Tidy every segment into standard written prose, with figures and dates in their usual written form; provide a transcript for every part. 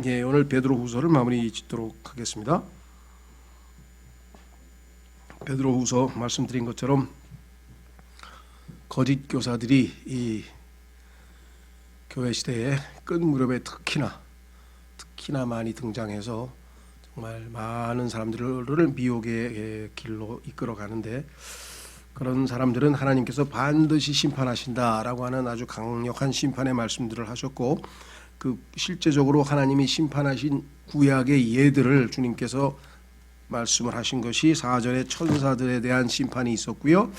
예, 오늘 베드로후서를 마무리 짓도록 하겠습니다. 베드로후서 말씀드린 것처럼 거짓 교사들이 이 교회 시대에 끝 무렵에 특히나 많이 등장해서 정말 많은 사람들을 미혹의 길로 이끌어 가는데, 그런 사람들은 하나님께서 반드시 심판하신다라고 하는 아주 강력한 심판의 말씀들을 하셨고, 그 실제적으로 하나님이 심판하신 구약의 예들을 주님께서 말씀을 하신 것이 4절에 천사들에 대한 심판이 있었고요.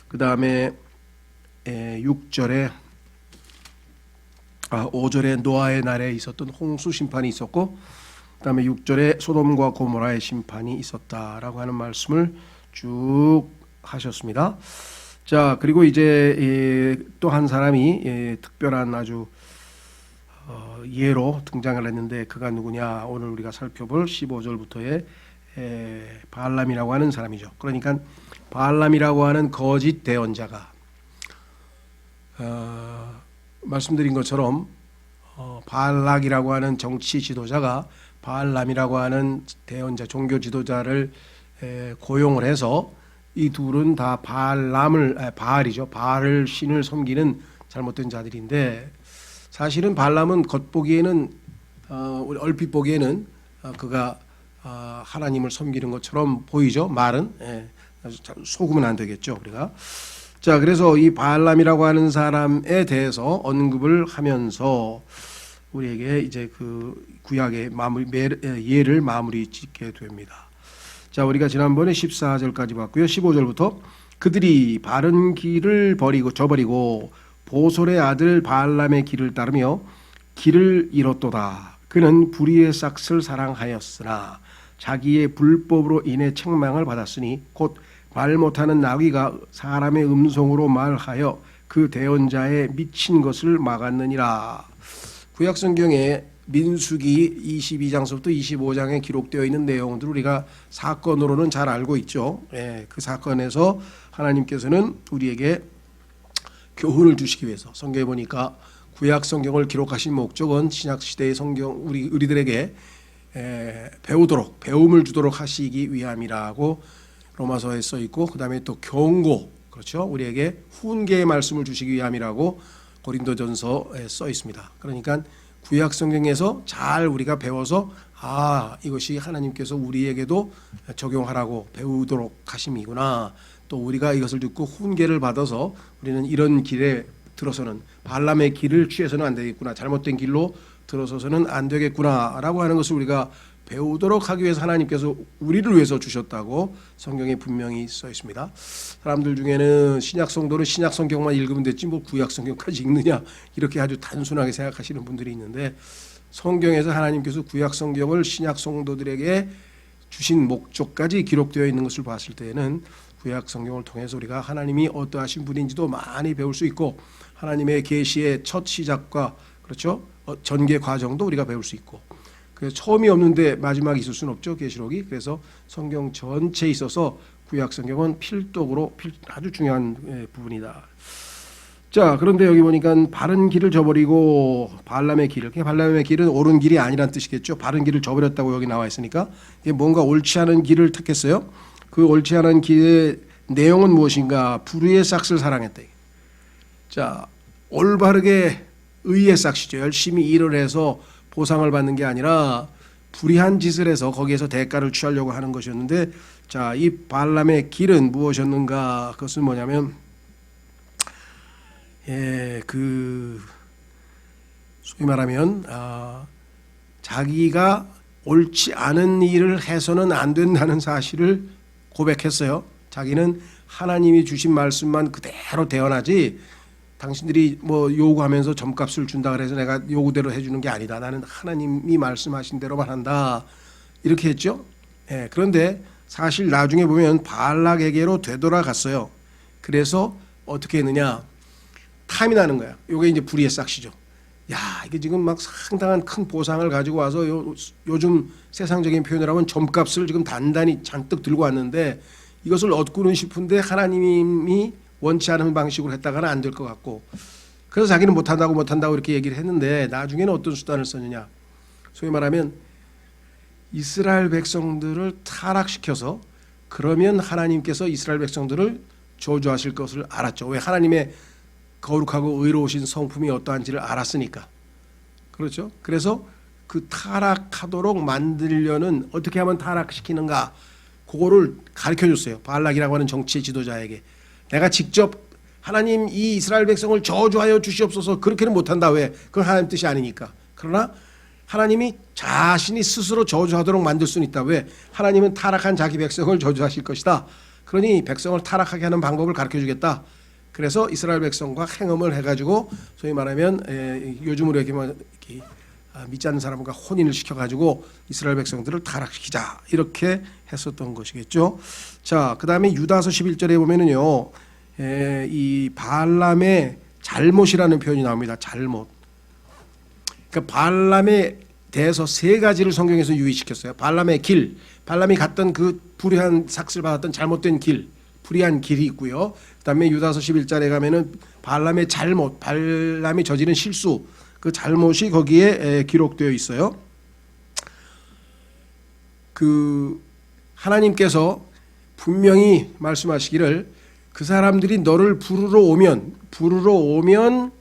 그 다음에 5절에 노아의 날에 있었던 홍수 심판이 있었고, 그 다음에 6절에 소돔과 고모라의 심판이 있었다라고 하는 말씀을 쭉 하셨습니다. 자, 그리고 이제 또 한 사람이 특별한 아주 예로 등장을 했는데, 그가 누구냐? 오늘 우리가 살펴볼 15절부터의 바알람이라고 하는 사람이죠. 그러니까 바알람이라고 하는 거짓 대언자가 말씀드린 것처럼 바알락이라고 하는 정치 지도자가 바알람이라고 하는 대언자, 종교 지도자를 고용을 해서 이 둘은 다 바알이죠. 바알 신을 섬기는 잘못된 자들인데, 사실은 바알람은 겉보기에는 얼핏 보기에는 그가 하나님을 섬기는 것처럼 보이죠. 말은 속으면 안 되겠죠, 우리가. 자, 그래서 이 바알람이라고 하는 사람에 대해서 언급을 하면서 우리에게 이제 그 구약의 예를 마무리 짓게 됩니다. 자, 우리가 지난번에 14절까지 봤고요. 15절부터 그들이 바른 길을 저버리고 보솔의 아들 바알람의 길을 따르며 길을 잃었도다. 그는 불의의 싹을 사랑하였으나 자기의 불법으로 인해 책망을 받았으니 곧 말 못하는 나귀가 사람의 음성으로 말하여 그 대언자의 미친 것을 막았느니라. 구약성경에 민수기 22장서부터 25장에 기록되어 있는 내용들 우리가 사건으로는 잘 알고 있죠. 그 사건에서 하나님께서는 우리에게 교훈을 주시기 위해서, 성경에 보니까 구약 성경을 기록하신 목적은 신약 시대의 성경 우리들에게 배움을 주도록 하시기 위함이라고 로마서에 써 있고, 그 다음에 또 경고, 그렇죠, 우리에게 훈계의 말씀을 주시기 위함이라고 고린도전서에 써 있습니다. 그러니까 구약 성경에서 잘 우리가 배워서 이것이 하나님께서 우리에게도 적용하라고 배우도록 하심이구나, 또 우리가 이것을 듣고 훈계를 받아서 우리는 이런 길에 들어서는 바알람의 길을 취해서는 안 되겠구나, 잘못된 길로 들어서서는 안 되겠구나 라고 하는 것을 우리가 배우도록 하기 위해서 하나님께서 우리를 위해서 주셨다고 성경에 분명히 써 있습니다. 사람들 중에는 신약 성도는 신약 성경만 읽으면 됐지 뭐 구약 성경까지 읽느냐, 이렇게 아주 단순하게 생각하시는 분들이 있는데, 성경에서 하나님께서 구약 성경을 신약 성도들에게 주신 목적까지 기록되어 있는 것을 봤을 때에는 구약 성경을 통해서 우리가 하나님이 어떠하신 분인지도 많이 배울 수 있고, 하나님의 계시의 첫 시작과, 그렇죠, 전개 과정도 우리가 배울 수 있고, 그래서 처음이 없는데 마지막이 있을 수는 없죠, 계시록이. 그래서 성경 전체에 있어서 구약 성경은 필독으로 아주 중요한 부분이다. 자, 그런데 여기 보니까 바른 길을 저버리고 바알람의 길은 옳은 길이 아니란 뜻이겠죠. 바른 길을 저버렸다고 여기 나와 있으니까 이게 뭔가 옳지 않은 길을 택했어요. 그 옳지 않은 길의 내용은 무엇인가? 불의의 싹을 사랑했다. 자, 올바르게 의의 싹이죠. 열심히 일을 해서 보상을 받는 게 아니라 불의한 짓을 해서 거기에서 대가를 취하려고 하는 것이었는데, 자, 이 바알람의 길은 무엇이었는가? 그것은 뭐냐면 소위 말하면 자기가 옳지 않은 일을 해서는 안 된다는 사실을 고백했어요. 자기는 하나님이 주신 말씀만 그대로 대언하지, 당신들이 뭐 요구하면서 점값을 준다 그래서 내가 요구대로 해주는 게 아니다. 나는 하나님이 말씀하신 대로만 한다. 이렇게 했죠. 그런데 사실 나중에 보면 바알락에게로 되돌아갔어요. 그래서 어떻게 했느냐? 탐이 나는 거야. 이게 이제 불의의 싹이죠. 이게 지금 막 상당한 큰 보상을 가지고 와서 요즘 세상적인 표현을 하면 점값을 지금 단단히 잔뜩 들고 왔는데, 이것을 얻고는 싶은데 하나님이 원치 않은 방식으로 했다가는 안 될 것 같고, 그래서 자기는 못한다고 이렇게 얘기를 했는데, 나중에는 어떤 수단을 썼느냐? 소위 말하면 이스라엘 백성들을 타락시켜서 그러면 하나님께서 이스라엘 백성들을 저주하실 것을 알았죠. 왜? 하나님의 거룩하고 의로우신 성품이 어떠한지를 알았으니까. 그렇죠? 그래서 그 타락하도록 만들려는 어떻게 하면 타락시키는가 그거를 가르쳐줬어요. 발락이라고 하는 정치 지도자에게. 내가 직접 하나님 이 이스라엘 백성을 저주하여 주시옵소서 그렇게는 못한다. 왜? 그건 하나님 뜻이 아니니까. 그러나 하나님이 자신이 스스로 저주하도록 만들 수는 있다. 왜? 하나님은 타락한 자기 백성을 저주하실 것이다. 그러니 백성을 타락하게 하는 방법을 가르쳐주겠다. 그래서 이스라엘 백성과 행음을 해가지고 소위 말하면 요즘으로 이렇게 믿지 않는 사람과 혼인을 시켜가지고 이스라엘 백성들을 타락시키자 이렇게 했었던 것이겠죠. 자, 그 다음에 유다서 11절에 보면은요, 이 발람의 잘못이라는 표현이 나옵니다. 잘못. 그러니까 발람에 대해서 세 가지를 성경에서 유의시켰어요. 발람의 길, 발람이 갔던 그 불의한 삭슬 받았던 잘못된 길, 불의한 길이 있고요. 그다음에 유다서 11절에 가면은 발람의 잘못, 발람이 저지른 실수, 그 잘못이 거기에 기록되어 있어요. 그 하나님께서 분명히 말씀하시기를 그 사람들이 너를 부르러 오면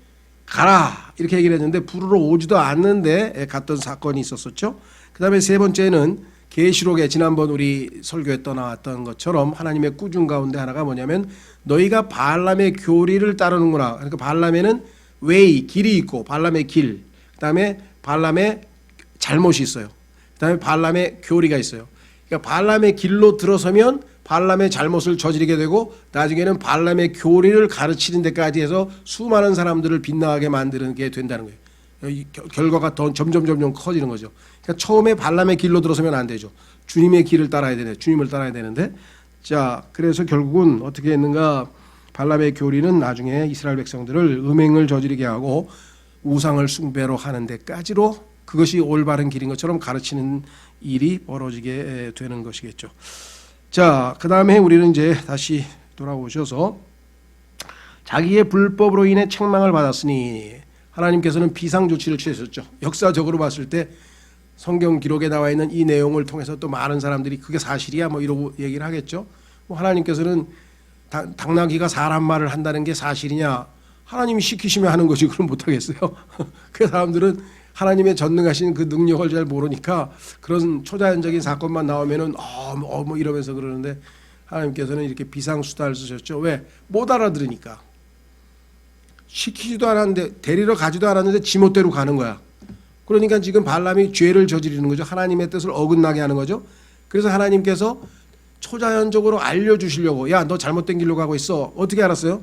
가라 이렇게 얘기를 했는데 부르러 오지도 않는데 갔던 사건이 있었었죠. 그 다음에 세 번째는 계시록에 지난번 우리 설교에 떠나왔던 것처럼 하나님의 꾸중 가운데 하나가 뭐냐면 너희가 발람의 교리를 따르는구나. 그러니까 발람에는 웨이 길이 있고 발람의 길, 그 다음에 발람의 잘못이 있어요. 그 다음에 발람의 교리가 있어요. 그러니까 발람의 길로 들어서면 발람의 잘못을 저지르게 되고 나중에는 발람의 교리를 가르치는 데까지 해서 수많은 사람들을 빗나가게 만드는 게 된다는 거예요. 결과가 더 점점 커지는 거죠. 그러니까 처음에 발람의 길로 들어서면 안 되죠. 주님의 길을 따라야 되네. 주님을 따라야 되는데, 자, 그래서 결국은 어떻게 했는가? 발람의 교리는 나중에 이스라엘 백성들을 음행을 저지르게 하고 우상을 숭배로 하는 데까지로 그것이 올바른 길인 것처럼 가르치는 일이 벌어지게 되는 것이겠죠. 자, 그 다음에 우리는 이제 다시 돌아오셔서 자기의 불법으로 인해 책망을 받았으니 하나님께서는 비상조치를 취하셨죠. 역사적으로 봤을 때 성경 기록에 나와 있는 이 내용을 통해서 또 많은 사람들이 그게 사실이야 뭐 이러고 얘기를 하겠죠. 뭐 하나님께서는 당나귀가 사람 말을 한다는 게 사실이냐? 하나님이 시키시면 하는 거지 그럼 못하겠어요. 그 사람들은 하나님의 전능하신 그 능력을 잘 모르니까 그런 초자연적인 사건만 나오면은 뭐 이러면서 그러는데 하나님께서는 이렇게 비상수단을 쓰셨죠. 왜? 못 알아들으니까. 시키지도 않았는데 데리러 가지도 않았는데 지멋대로 가는 거야. 그러니까 지금 발람이 죄를 저지르는 거죠. 하나님의 뜻을 어긋나게 하는 거죠. 그래서 하나님께서 초자연적으로 알려주시려고 야, 너 잘못된 길로 가고 있어. 어떻게 알았어요?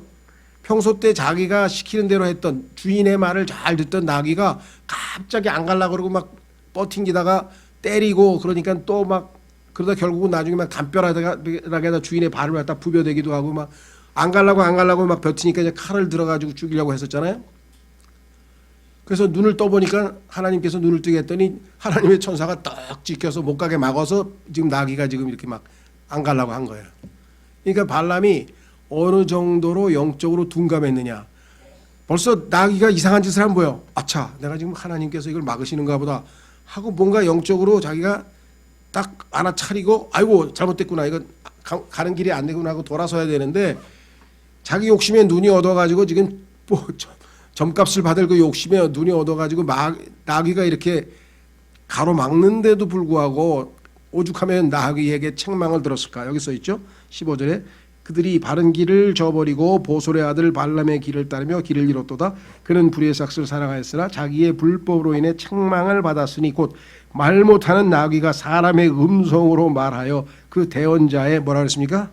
평소 때 자기가 시키는 대로 했던 주인의 말을 잘 듣던 나귀가 갑자기 안 가려고 그러고 막 버팅기다가 때리고 그러니까 또 막 그러다 결국은 나중에 막 담벼락에다 주인의 발을 갖다 부벼대기도 하고 막 안 가려고 막 버티니까 이제 칼을 들어가지고 죽이려고 했었잖아요. 그래서 눈을 떠보니까 하나님께서 눈을 뜨게 했더니 하나님의 천사가 떡 찍혀서 못 가게 막아서 지금 나귀가 지금 이렇게 막 안 가려고 한 거예요. 그러니까 발람이 어느 정도로 영적으로 둔감했느냐. 벌써 나귀가 이상한 짓을 하면 뭐예요? 아차, 내가 지금 하나님께서 이걸 막으시는가 보다 하고 뭔가 영적으로 자기가 딱 알아차리고 아이고 잘못됐구나. 이건 가는 길이 안 되구나 하고 돌아서야 되는데 자기 욕심에 눈이 얻어가지고 지금 뭐 점값을 받을 그 욕심에 눈이 얻어가지고 나귀가 이렇게 가로막는데도 불구하고 오죽하면 나귀에게 책망을 들었을까. 여기 써 있죠. 15절에 그들이 바른 길을 저버리고 보솔의 아들 발람의 길을 따르며 길을 잃었도다. 그는 불의의 삭스를 사랑하였으나 자기의 불법으로 인해 책망을 받았으니 곧 말 못하는 나귀가 사람의 음성으로 말하여 그 대언자의 뭐라 그랬습니까?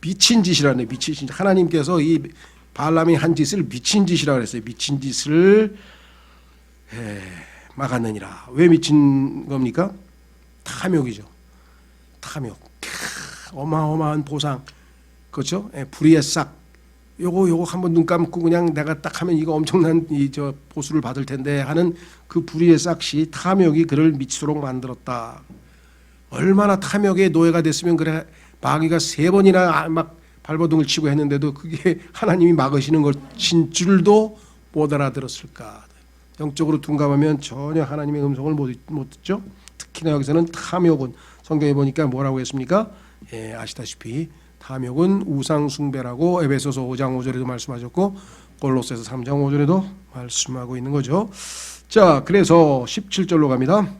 미친 짓이라네. 미친 짓. 하나님께서 이 발람이 한 짓을 미친 짓이라고 그랬어요. 미친 짓을 막았느니라. 왜 미친 겁니까? 탐욕이죠. 탐욕. 어마어마한 보상. 그렇죠? 불의의 싹. 요거 한번 눈 감고 그냥 내가 딱 하면 이거 엄청난 저 보수를 받을 텐데 하는 그 불의의 싹이 탐욕이 그를 미치도록 만들었다. 얼마나 탐욕의 노예가 됐으면 그래 마귀가 3번이나 막 발버둥을 치고 했는데도 그게 하나님이 막으시는 것인 줄도 못 알아들었을까. 영적으로 둔감하면 전혀 하나님의 음성을 못 듣죠. 특히나 여기서는 탐욕은 성경에 보니까 뭐라고 했습니까? 예, 아시다시피 탐욕은 우상 숭배라고 에베소서 5장 5절에도 말씀하셨고 골로새서 3장 5절에도 말씀하고 있는 거죠. 자, 그래서 17절로 갑니다.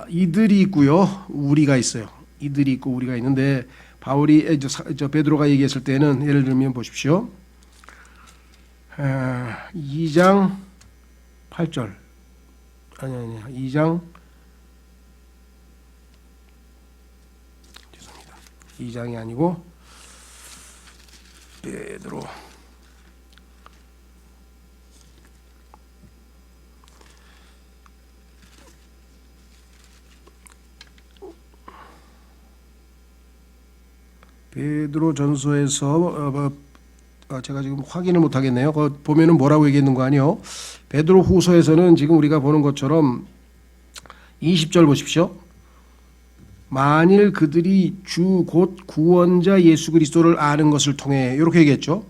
이들이 있고요, 우리가 있어요. 이들이 있고 우리가 있는데 바울이 베드로가 얘기했을 때는 예를 들면 보십시오. 2장 8절 2장 죄송합니다. 2장이 아니고 베드로 전서에서 제가 지금 확인을 못 하겠네요. 보면은 뭐라고 얘기했는 거 아니요? 베드로 후서에서는 지금 우리가 보는 것처럼 20절 보십시오. 만일 그들이 주 곧 구원자 예수 그리스도를 아는 것을 통해 이렇게 얘기했죠.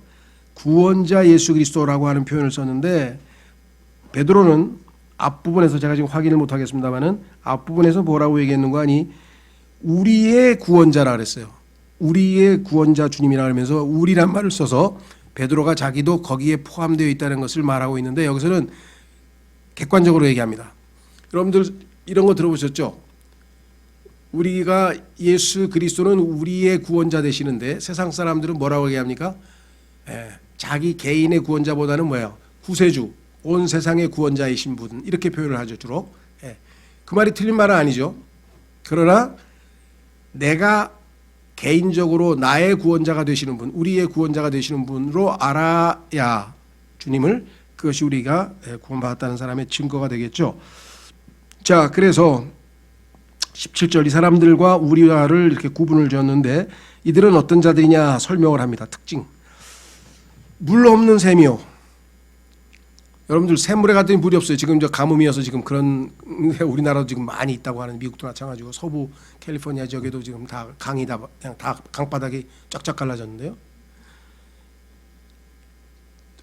구원자 예수 그리스도라고 하는 표현을 썼는데 베드로는 앞부분에서 제가 지금 확인을 못 하겠습니다만은 앞부분에서 뭐라고 얘기했는 거 아니? 우리의 구원자라 그랬어요. 우리의 구원자 주님이라 하면서 우리란 말을 써서 베드로가 자기도 거기에 포함되어 있다는 것을 말하고 있는데 여기서는 객관적으로 얘기합니다. 여러분들 이런 거 들어보셨죠? 우리가 예수 그리스도는 우리의 구원자 되시는데 세상 사람들은 뭐라고 얘기합니까? 자기 개인의 구원자보다는 뭐예요? 구세주, 온 세상의 구원자이신 분 이렇게 표현을 하죠 주로. 그 말이 틀린 말은 아니죠. 그러나 내가 개인적으로 나의 구원자가 되시는 분, 우리의 구원자가 되시는 분으로 알아야 주님을 그것이 우리가 구원받았다는 사람의 증거가 되겠죠. 자, 그래서 17절 이 사람들과 우리와를 이렇게 구분을 지었는데 이들은 어떤 자들이냐 설명을 합니다. 특징. 물 없는 샘이요. 여러분들 샘물에 갔더니 물이 없어요. 지금 저 가뭄이어서 지금 그런 우리나라도 지금 많이 있다고 하는 미국도 마찬가지고 서부 캘리포니아 지역에도 지금 다 강이 다 그냥 다 강바닥이 쫙쫙 갈라졌는데요.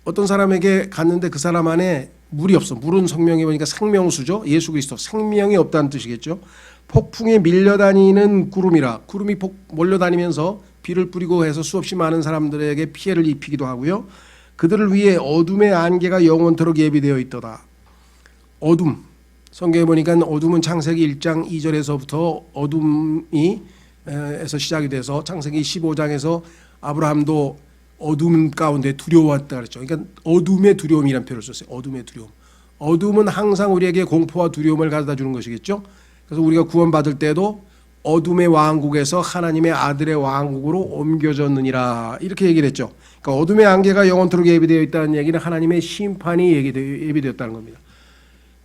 어떤 사람에게 갔는데 그 사람 안에 물이 없어. 물은 성명에 보니까 생명수죠. 예수 그리스도 생명이 없다는 뜻이겠죠. 폭풍에 밀려다니는 구름이라 구름이 몰려다니면서 비를 뿌리고 해서 수없이 많은 사람들에게 피해를 입히기도 하고요. 그들을 위해 어둠의 안개가 영원토록 예비되어 있도다. 어둠. 성경에 보니까 어둠은 창세기 1장 2절에서부터 어둠이 에서 시작이 돼서 창세기 15장에서 아브라함도 어둠 가운데 두려워했다 그랬죠. 그러니까 어둠의 두려움이라는 표현을 썼어요. 어둠의 두려움. 어둠은 항상 우리에게 공포와 두려움을 가져다 주는 것이겠죠. 그래서 우리가 구원받을 때도 어둠의 왕국에서 하나님의 아들의 왕국으로 옮겨졌느니라 이렇게 얘기를 했죠. 그러니까 어둠의 안개가 영원토록 예비되어 있다는 얘기는 하나님의 심판이 예비되었다는 겁니다.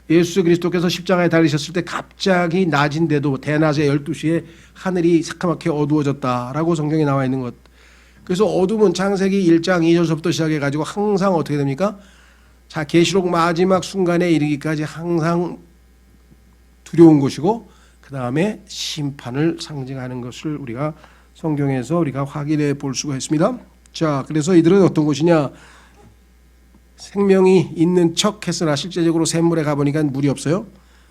예수 그리스도께서 십자가에 달리셨을 때 갑자기 낮인데도 대낮에 12시에 하늘이 새카맣게 어두워졌다라고 성경에 나와 있는 것. 그래서 어둠은 창세기 1장 2절서부터 시작해가지고 항상 어떻게 됩니까? 자, 계시록 마지막 순간에 이르기까지 항상 두려운 것이고 그 다음에 심판을 상징하는 것을 우리가 성경에서 우리가 확인해 볼 수가 있습니다. 자, 그래서 이들은 어떤 것이냐? 생명이 있는 척 했으나 실제적으로 샘물에 가보니까 물이 없어요.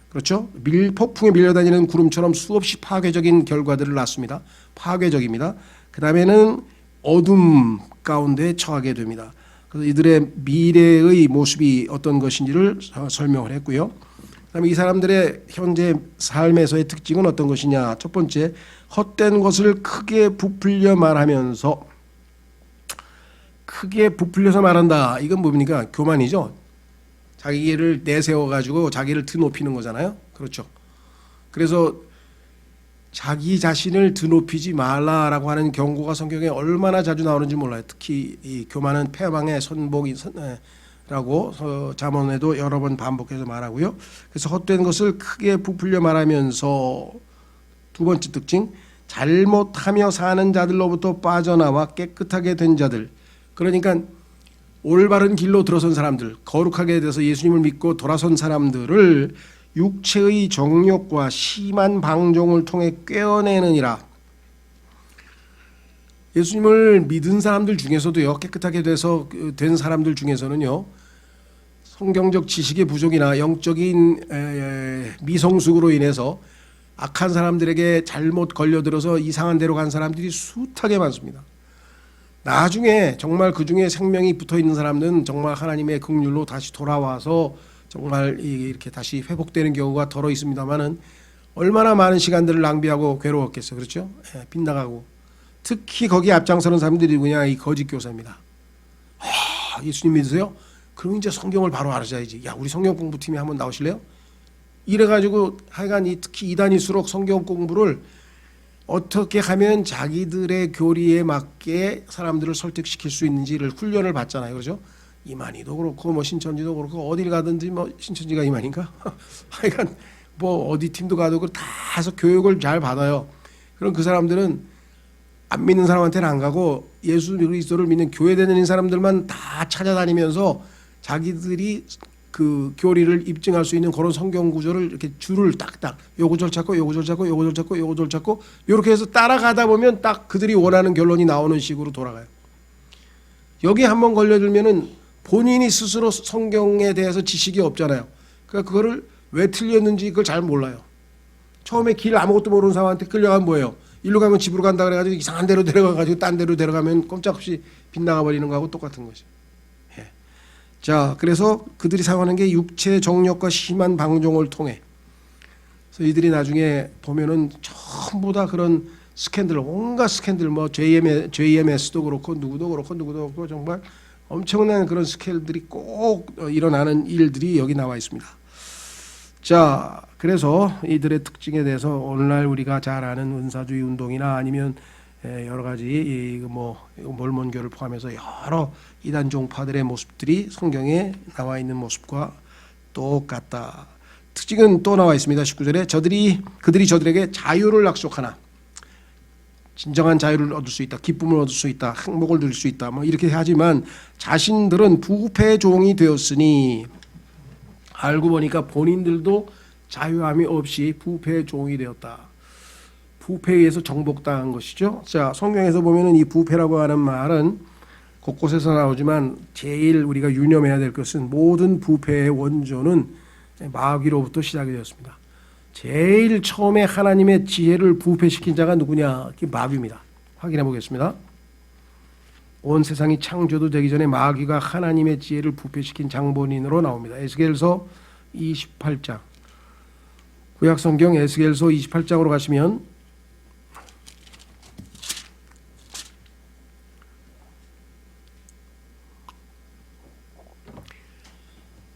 그렇죠? 폭풍에 밀려다니는 구름처럼 수없이 파괴적인 결과들을 낳습니다. 파괴적입니다. 그 다음에는 어둠 가운데 처하게 됩니다. 그래서 이들의 미래의 모습이 어떤 것인지를 설명을 했고요. 그다음에 이 사람들의 현재 삶에서의 특징은 어떤 것이냐? 첫 번째, 헛된 것을 크게 부풀려 말하면서 크게 부풀려서 말한다. 이건 뭡니까? 교만이죠. 자기를 내세워 가지고 자기를 드높이는 거잖아요. 그렇죠. 그래서 자기 자신을 드높이지 말라라고 하는 경고가 성경에 얼마나 자주 나오는지 몰라요. 특히 이 교만은 패망의 선복이라고 잠언에도 여러 번 반복해서 말하고요. 그래서 헛된 것을 크게 부풀려 말하면서 두 번째 특징, 잘못하며 사는 자들로부터 빠져나와 깨끗하게 된 자들. 그러니까 올바른 길로 들어선 사람들, 거룩하게 돼서 예수님을 믿고 돌아선 사람들을 육체의 정욕과 심한 방종을 통해 꿰어내느니라. 예수님을 믿은 사람들 중에서도요, 깨끗하게 돼서 된 사람들 중에서는요, 성경적 지식의 부족이나 영적인 미성숙으로 인해서 악한 사람들에게 잘못 걸려들어서 이상한 데로 간 사람들이 숱하게 많습니다. 나중에 정말 그 중에 생명이 붙어 있는 사람들은 정말 하나님의 긍휼로 다시 돌아와서 정말 이렇게 다시 회복되는 경우가 덜어 있습니다만은 얼마나 많은 시간들을 낭비하고 괴로웠겠어요. 그렇죠? 예, 빗나가고. 특히 거기 앞장서는 사람들이 그냥 이 거짓 교사입니다. 예수님 믿으세요? 그럼 이제 성경을 바로 알아야지. 야, 우리 성경 공부팀에 한번 나오실래요? 이래가지고 하여간 특히 이단일수록 성경 공부를 어떻게 하면 자기들의 교리에 맞게 사람들을 설득시킬 수 있는지를 훈련을 받잖아요. 그렇죠? 이만희도 그렇고 뭐 신천지도 그렇고 어딜 가든지 뭐 신천지가 이만인가? 하여간 뭐 어디 팀도 가도 다 해서 교육을 잘 받아요. 그럼 그 사람들은 안 믿는 사람한테는 안 가고 예수 그리스도를 믿는 교회 다니는 사람들만 다 찾아다니면서 자기들이 그 교리를 입증할 수 있는 그런 성경 구절을 이렇게 줄을 딱딱 요 구절 찾고 요 구절 찾고 요 구절 찾고 요 구절 찾고 이렇게 해서 따라가다 보면 딱 그들이 원하는 결론이 나오는 식으로 돌아가요. 여기 한번 걸려들면은 본인이 스스로 성경에 대해서 지식이 없잖아요. 그러니까 그거를 왜 틀렸는지 그걸 잘 몰라요. 처음에 길 아무것도 모르는 사람한테 끌려가면 뭐예요? 일로 가면 집으로 간다 그래가지고 이상한 데로 데려가가지고 딴 데로 데려가면 꼼짝없이 빗나가 버리는 거하고 똑같은 거죠. 예. 자, 그래서 그들이 사용하는 게 육체 정욕과 심한 방종을 통해. 그래서 이들이 나중에 보면은 전부 다 그런 스캔들, 온갖 스캔들, 뭐 JMS도 그렇고 누구도 그렇고 정말 엄청난 그런 스캔들이 꼭 일어나는 일들이 여기 나와 있습니다. 자, 그래서 이들의 특징에 대해서 오늘날 우리가 잘 아는 은사주의 운동이나 아니면 여러 가지 뭐 몰몬교를 포함해서 여러 이단 종파들의 모습들이 성경에 나와 있는 모습과 똑같다. 특징은 또 나와 있습니다. 19절에 그들이 저들에게 자유를 약속하나 진정한 자유를 얻을 수 있다, 기쁨을 얻을 수 있다, 행복을 누릴 수 있다, 뭐 이렇게 하지만 자신들은 부패의 종이 되었으니 알고 보니까 본인들도 자유함이 없이 부패의 종이 되었다. 부패에 의해서 정복당한 것이죠. 자, 성경에서 보면은 이 부패라고 하는 말은 곳곳에서 나오지만 제일 우리가 유념해야 될 것은 모든 부패의 원조는 마귀로부터 시작이 되었습니다. 제일 처음에 하나님의 지혜를 부패시킨 자가 누구냐? 그게 마귀입니다. 확인해 보겠습니다. 온 세상이 창조도 되기 전에 마귀가 하나님의 지혜를 부패시킨 장본인으로 나옵니다. 에스겔서 28장. 구약성경 에스겔서 28장으로 가시면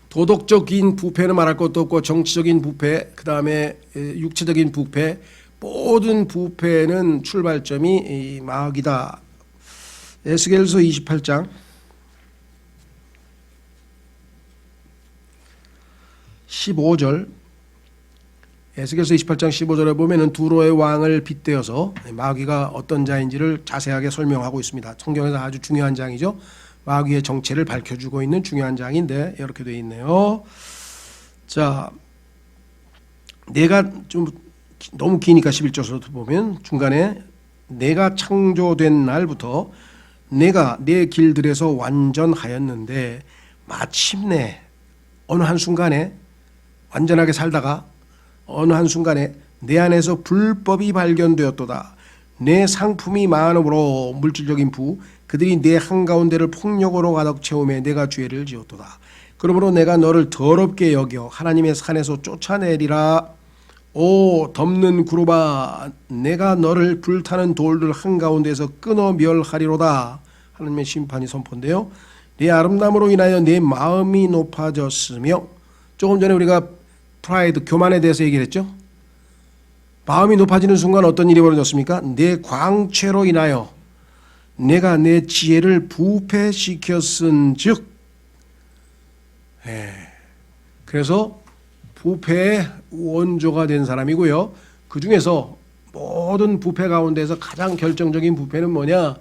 도덕적인 부패는 말할 것도 없고 정치적인 부패, 그 다음에 육체적인 부패, 모든 부패는 출발점이 이 마귀다. 에스겔서 28장 15절, 에스겔서 28장 15절에 보면은 두로의 왕을 빗대어서 마귀가 어떤 자인지를 자세하게 설명하고 있습니다. 성경에서 아주 중요한 장이죠. 마귀의 정체를 밝혀주고 있는 중요한 장인데 이렇게 되어 있네요. 자, 내가 좀 너무 기니까 11절부터 보면 중간에 내가 창조된 날부터 내가 내 길들에서 완전하였는데 마침내 어느 한순간에 완전하게 살다가 어느 한순간에 내 안에서 불법이 발견되었도다. 내 상품이 많음으로 물질적인 부 그들이 내 한가운데를 폭력으로 가득 채우며 내가 죄를 지었도다. 그러므로 내가 너를 더럽게 여겨 하나님의 산에서 쫓아내리라. 오 덮는 구루바 내가 너를 불타는 돌들 한가운데에서 끊어 멸하리로다. 하나님의 심판이 선포인데요. 내 아름다움으로 인하여 내 마음이 높아졌으며, 조금 전에 우리가 프라이드, 교만에 대해서 얘기를 했죠. 마음이 높아지는 순간 어떤 일이 벌어졌습니까? 내 광채로 인하여 내가 내 지혜를 부패시켰은즉. 그래서 부패의 원조가 된 사람이고요. 그 중에서 모든 부패 가운데서 가장 결정적인 부패는 뭐냐?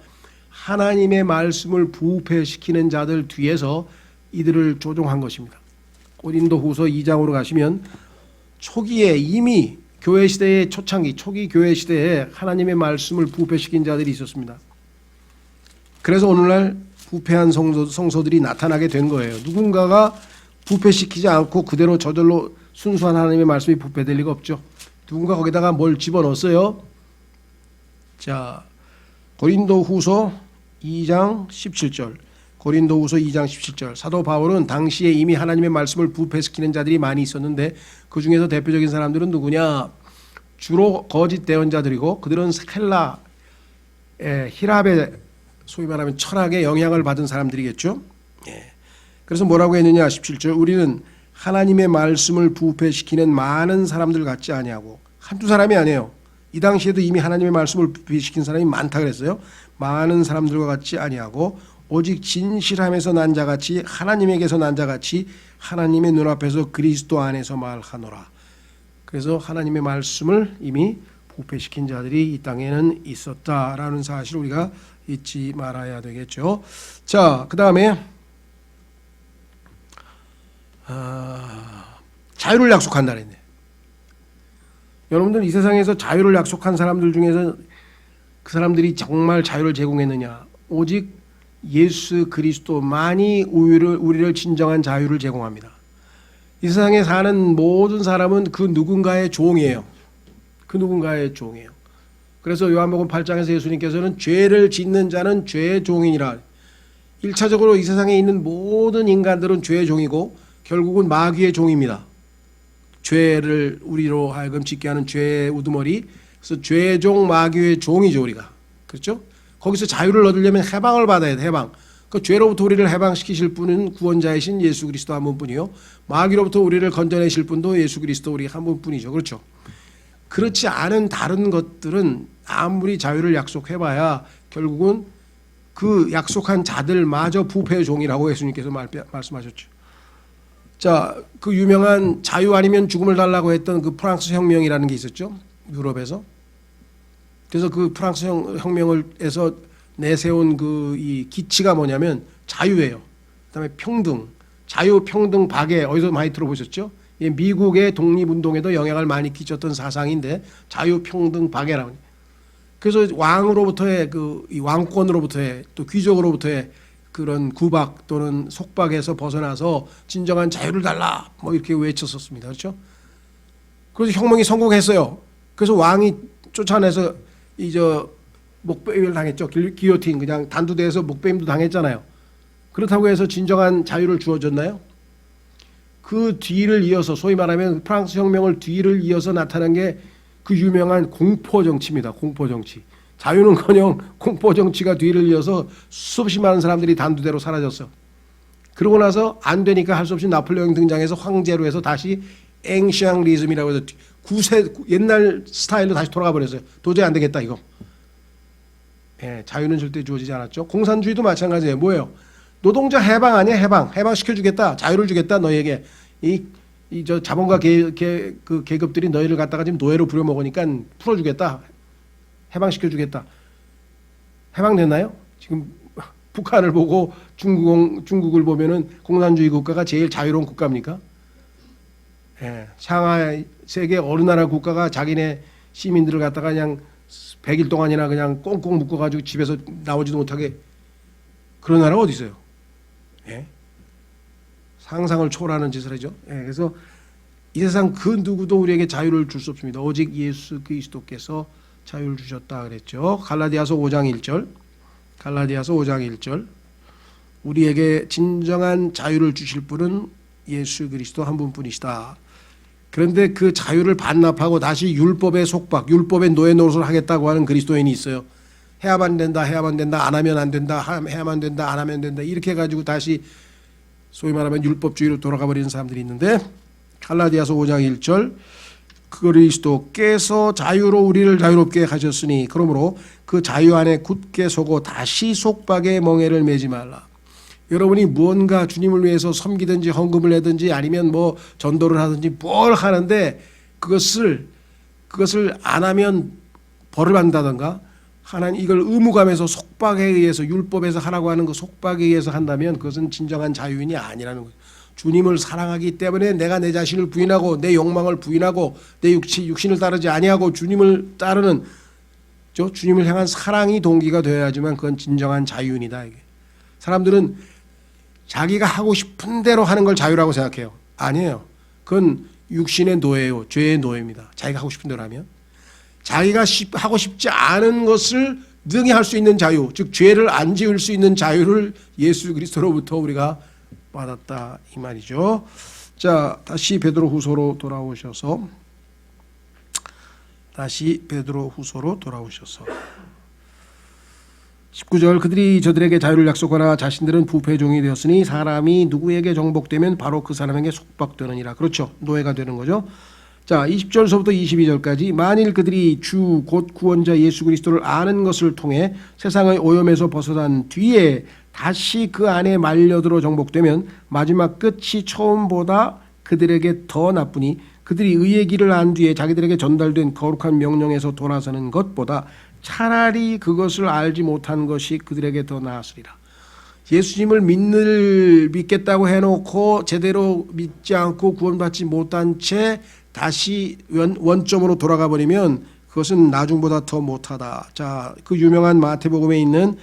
하나님의 말씀을 부패시키는 자들 뒤에서 이들을 조종한 것입니다. 고린도후서 2장으로 가시면 초기에 이미 교회 시대의 초창기, 초기 교회 시대에 하나님의 말씀을 부패시킨 자들이 있었습니다. 그래서 오늘날 부패한 성소들이 나타나게 된 거예요. 누군가가 부패시키지 않고 그대로 저절로 순수한 하나님의 말씀이 부패될 리가 없죠. 누군가 거기다가 뭘 집어넣었어요. 자, 고린도후서 2장 17절. 고린도후서 2장 17절. 사도 바울은 당시에 이미 하나님의 말씀을 부패시키는 자들이 많이 있었는데 그 중에서 대표적인 사람들은 누구냐? 주로 거짓 대언자들이고 그들은 스켈라, 히랍의 소위 말하면 철학의 영향을 받은 사람들이겠죠. 그래서 뭐라고 했느냐? 17절. 우리는 하나님의 말씀을 부패시키는 많은 사람들 같지 아니하고, 한두 사람이 아니에요. 이 당시에도 이미 하나님의 말씀을 부패시킨 사람이 많다 그랬어요. 많은 사람들과 같지 아니하고 오직 진실함에서 난 자같이 하나님에게서 난 자같이 하나님의 눈앞에서 그리스도 안에서 말하노라. 그래서 하나님의 말씀을 이미 부패시킨 자들이 이 땅에는 있었다라는 사실을 우리가 잊지 말아야 되겠죠. 자, 그 다음에 자유를 약속한다 그랬네. 여러분들 이 세상에서 자유를 약속한 사람들 중에서 그 사람들이 정말 자유를 제공했느냐? 오직 예수 그리스도만이 우리를 진정한 자유를 제공합니다. 이 세상에 사는 모든 사람은 그 누군가의 종이에요. 그 누군가의 종이에요. 그래서 요한복음 8장에서 예수님께서는 죄를 짓는 자는 죄의 종이니라. 1차적으로 이 세상에 있는 모든 인간들은 죄의 종이고 결국은 마귀의 종입니다. 죄를 우리로 하여금 짓게 하는 죄의 우두머리. 그래서 죄의 종, 마귀의 종이죠, 우리가. 그렇죠? 거기서 자유를 얻으려면 해방을 받아야 돼, 해방. 그 죄로부터 우리를 해방시키실 분은 구원자이신 예수 그리스도 한 분뿐이요. 마귀로부터 우리를 건져내실 분도 예수 그리스도 우리 한 분뿐이죠. 그렇죠? 그렇지 않은 다른 것들은 아무리 자유를 약속해봐야 결국은 그 약속한 자들마저 부패의 종이라고 예수님께서 말씀하셨죠. 자, 그 유명한 자유 아니면 죽음을 달라고 했던 그 프랑스 혁명이라는 게 있었죠. 유럽에서. 그래서 그 프랑스 혁명을에서 내세운 그 이 기치가 뭐냐면 자유예요. 그다음에 평등, 자유, 평등, 박애 어디서 많이 들어보셨죠? 미국의 독립운동에도 영향을 많이 끼쳤던 사상인데 자유, 평등, 박애라고. 그래서 왕으로부터의 이 왕권으로부터의 또 귀족으로부터의 그런 구박 또는 속박에서 벗어나서 진정한 자유를 달라 뭐 이렇게 외쳤었습니다. 그렇죠? 그래서 혁명이 성공했어요. 그래서 왕이 쫓아내서 목베임을 당했죠. 기요틴 그냥 단두대에서 목베임도 당했잖아요. 그렇다고 해서 진정한 자유를 주어졌나요? 그 뒤를 이어서 소위 말하면 프랑스 혁명을 뒤를 이어서 나타난 게 그 유명한 공포 정치입니다. 공포 정치. 자유는커녕 공포 정치가 뒤를 이어서 수없이 많은 사람들이 단두대로 사라졌어. 그러고 나서 안 되니까 할 수 없이 나폴레옹 등장해서 황제로 해서 다시 앵샹리즘이라고 해서 옛날 스타일로 다시 돌아가 버렸어요. 도저히 안 되겠다 이거. 자유는 절대 주어지지 않았죠. 공산주의도 마찬가지예요. 뭐예요? 노동자 해방 아니야? 해방시켜주겠다. 자유를 주겠다 너에게. 저 자본가 그 계급들이 너희를 갖다가 지금 노예로 부려먹으니까 풀어주겠다. 해방시켜주겠다. 해방됐나요? 지금 북한을 보고 중국을 보면은 공산주의 국가가 제일 자유로운 국가입니까? 상하이 세계 어느 나라 국가가 자기네 시민들을 갖다가 그냥 100일 동안이나 그냥 꽁꽁 묶어가지고 집에서 나오지도 못하게 그런 나라가 어디 있어요? 상상을 초월하는 짓을 하죠. 그래서 이 세상 그 누구도 우리에게 자유를 줄 수 없습니다. 오직 예수 그리스도께서 자유를 주셨다 그랬죠. 갈라디아서 5장 1절. 갈라디아서 5장 1절. 우리에게 진정한 자유를 주실 분은 예수 그리스도 한 분뿐이시다. 그런데 그 자유를 반납하고 다시 율법의 속박, 율법의 노예 노릇을 하겠다고 하는 그리스도인이 있어요. 해야만 된다, 해야만 된다, 안 하면 안 된다, 해야만 된다, 안 하면 된다. 이렇게 해가지고 다시 소위 말하면 율법주의로 돌아가 버리는 사람들이 있는데 갈라디아서 5장 1절 그리스도께서 자유로 우리를 자유롭게 하셨으니 그러므로 그 자유 안에 굳게 서고 다시 속박의 멍에를 매지 말라. 여러분이 무언가 주님을 위해서 섬기든지 헌금을 하든지 아니면 뭐 전도를 하든지 뭘 하는데 그것을 안 하면 벌을 받는다던가 하나님 이걸 의무감에서 속박에 의해서 율법에서 하라고 하는 그 속박에 의해서 한다면 그것은 진정한 자유인이 아니라는 거죠. 주님을 사랑하기 때문에 내가 내 자신을 부인하고 내 욕망을 부인하고 내 육신을 따르지 아니하고 주님을 따르는 주님을 향한 사랑이 동기가 되어야지만 그건 진정한 자유인이다. 이게. 사람들은 자기가 하고 싶은 대로 하는 걸 자유라고 생각해요. 아니에요. 그건 육신의 노예요. 죄의 노예입니다. 자기가 하고 싶은 대로 하면. 자기가 하고 싶지 않은 것을 능히 할 수 있는 자유, 즉 죄를 안 지을 수 있는 자유를 예수 그리스도로부터 우리가 받았다 이 말이죠. 자, 다시 베드로후서로 돌아오셔서 19절 그들이 저들에게 자유를 약속하나 자신들은 부패의 종이 되었으니 사람이 누구에게 정복되면 바로 그 사람에게 속박되느니라. 그렇죠. 노예가 되는 거죠. 자, 20절서부터 22절까지 만일 그들이 주 곧 구원자 예수 그리스도를 아는 것을 통해 세상의 오염에서 벗어난 뒤에 다시 그 안에 말려들어 정복되면 마지막 끝이 처음보다 그들에게 더 나쁘니 그들이 의의 길을 안 뒤에 자기들에게 전달된 거룩한 명령에서 돌아서는 것보다 차라리 그것을 알지 못한 것이 그들에게 더 나았으리라. 예수님을 믿겠다고 해놓고 제대로 믿지 않고 구원받지 못한 채 다시 원점으로 돌아가 버리면 그것은 나중보다 더 못하다. 자, 그 유명한 마태복음에 있는